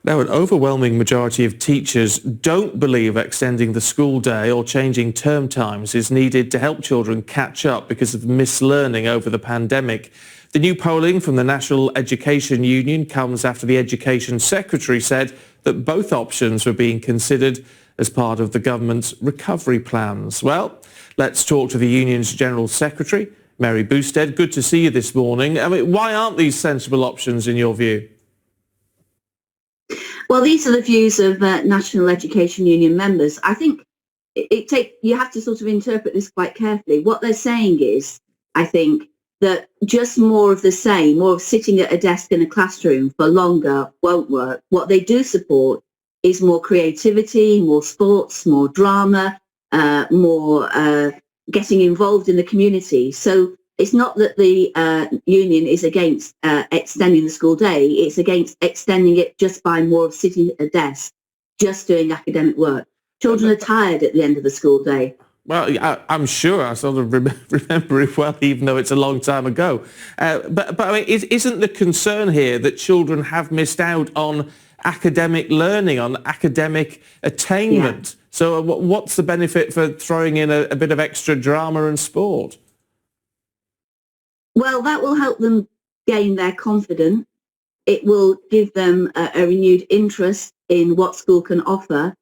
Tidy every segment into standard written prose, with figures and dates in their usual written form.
Now, an overwhelming majority of teachers don't believe extending the school day or changing term times is needed to help children catch up because of mislearning over the pandemic. The new polling from the National Education Union comes after the Education Secretary said that both options were being considered as part of the government's recovery plans. Well, let's talk to the union's General Secretary, Mary Bousted. Good to see you this morning. I mean, why aren't these sensible options in your view? Well, these are the views of National Education Union members. I think you have to sort of interpret this quite carefully. What they're saying is, I think, that just more of the same, more of sitting at a desk in a classroom for longer won't work. What they do support is more creativity, more sports, more drama, more getting involved in the community. So it's not that the union is against extending the school day, it's against extending it just by more of sitting at a desk, just doing academic work. Children are tired at the end of the school day. Well, I'm sure I sort of remember it well, even though it's a long time ago. But I mean, isn't the concern here that children have missed out on academic learning, on academic attainment? Yeah. So what's the benefit for throwing in a bit of extra drama and sport? Well, that will help them gain their confidence. It will give them a renewed interest in what school can offer.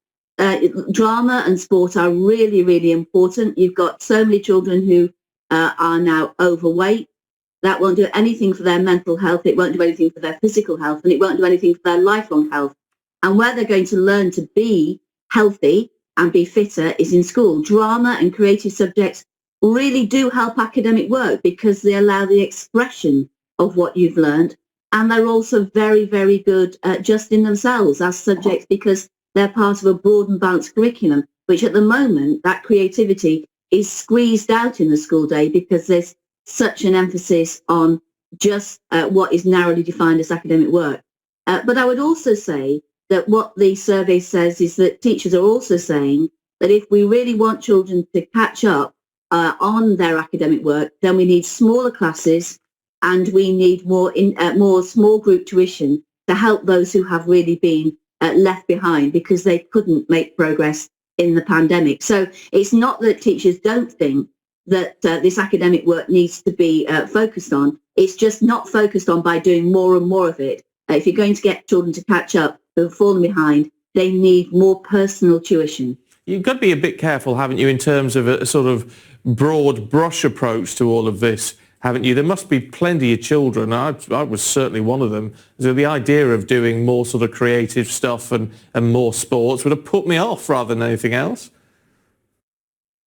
Drama and sport are really, really important. You've got so many children who are now overweight. That won't do anything for their mental health. It won't do anything for their physical health, and it won't do anything for their lifelong health. And where they're going to learn to be healthy and be fitter is in school. Drama and creative subjects really do help academic work because they allow the expression of what you've learned. And they're also very, very good just in themselves as subjects because they're part of a broad and balanced curriculum, which at the moment, that creativity is squeezed out in the school day because there's such an emphasis on just what is narrowly defined as academic work. But I would also say that what the survey says is that teachers are also saying that if we really want children to catch up on their academic work, then we need smaller classes and we need more small group tuition to help those who have really been left behind because they couldn't make progress in the pandemic. So it's not that teachers don't think that this academic work needs to be focused on. It's just not focused on by doing more and more of it. If you're going to get children to catch up who have fallen behind, they need more personal tuition. You've got to be a bit careful, haven't you, in terms of a sort of broad brush approach to all of this, haven't you? There must be plenty of children, I was certainly one of them, so the idea of doing more sort of creative stuff and more sports would have put me off rather than anything else.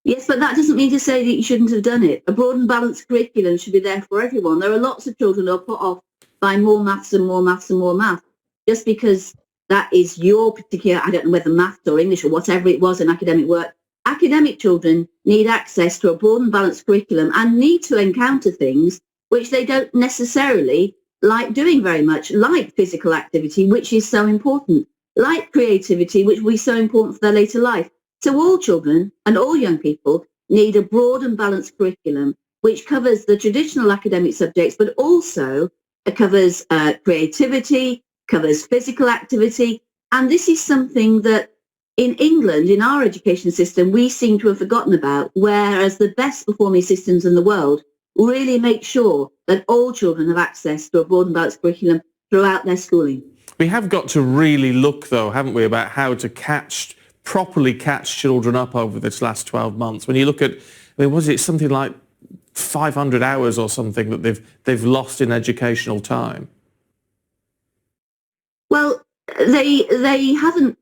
Yes, but that doesn't mean to say that you shouldn't have done it. A broad and balanced curriculum should be there for everyone. There are lots of children who are put off by more maths and more maths and more maths, just because that is your particular, I don't know whether maths or English or whatever it was in academic work. Academic children need access to a broad and balanced curriculum and need to encounter things which they don't necessarily like doing very much, like physical activity, which is so important, like creativity, which will be so important for their later life. So all children and all young people need a broad and balanced curriculum which covers the traditional academic subjects, but also covers creativity, covers physical activity. And this is something that in England, in our education system, we seem to have forgotten about, whereas the best performing systems in the world really make sure that all children have access to a broad and balanced curriculum throughout their schooling. We have got to really look, though, haven't we, about how to properly catch children up over this last 12 months. When you look at, I mean, was it something like 500 hours or something that they've lost in educational time? Well, they haven't.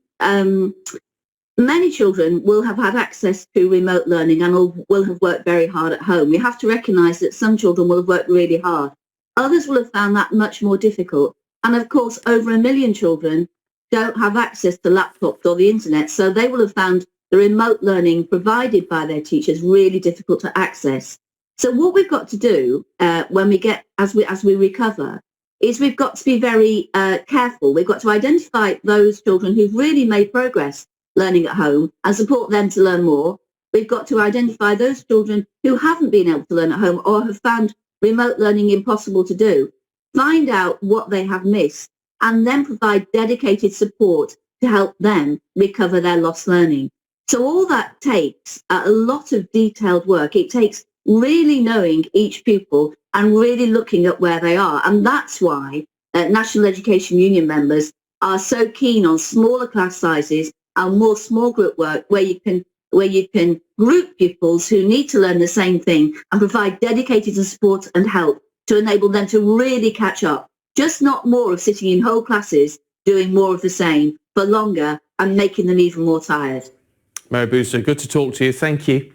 Many children will have had access to remote learning and will have worked very hard at home. We have to recognise that some children will have worked really hard. Others will have found that much more difficult. And of course, over 1 million children don't have access to laptops or the internet, so they will have found the remote learning provided by their teachers really difficult to access. So what we've got to do when we get, as we recover, is we've got to be very careful. We've got to identify those children who've really made progress learning at home and support them to learn more. We've got to identify those children who haven't been able to learn at home or have found remote learning impossible to do. Find out what they have missed and then provide dedicated support to help them recover their lost learning. So all that takes a lot of detailed work. It takes really knowing each pupil and really looking at where they are. And that's why National Education Union members are so keen on smaller class sizes and more small group work where you can group pupils who need to learn the same thing and provide dedicated support and help to enable them to really catch up. Just not more of sitting in whole classes doing more of the same for longer and making them even more tired. Mary Bousted, good to talk to you. Thank you.